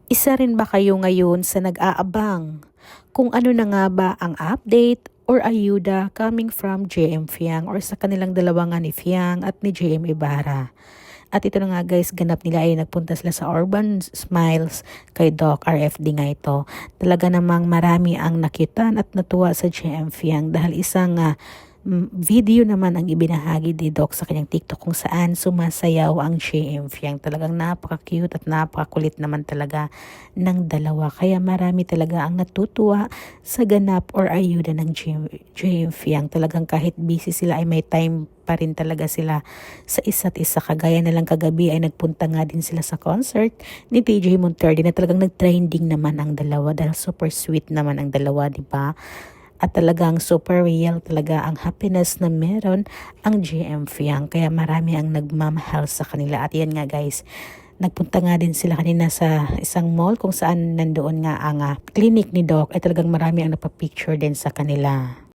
Isa rin ba kayo ngayon sa nag-aabang kung ano na nga ba ang update or ayuda coming from JM Fiang or sa kanilang dalawa nga ni Fiang at ni JM Ibarra? At ito na nga guys, ganap nila ay nagpunta sila sa Urban Smiles kay Doc RFD nga ito. Talaga namang marami ang nakitan at natuwa sa JM Fiang dahil isang video naman ang ibinahagi ni Doc sa kanyang TikTok kung saan sumasayaw ang JM Fiang. Talagang napaka-cute at napaka-kulit naman talaga ng dalawa. Kaya marami talaga ang natutuwa sa ganap or ayuda ng JM Fiang. Talagang kahit busy sila ay may time pa rin talaga sila sa isa't isa. Kagaya na lang kagabi ay nagpunta nga din sila sa concert ni TJ Monterde na talagang nag-trending naman ang dalawa dahil super sweet naman ang dalawa, di ba? At talagang super real talaga ang happiness na meron ang JM Fiang. Kaya marami ang nagmamahal sa kanila. At yan nga guys, nagpunta nga din sila kanina sa isang mall kung saan nandoon nga ang clinic ni Doc. Ay talagang marami ang napapicture din sa kanila.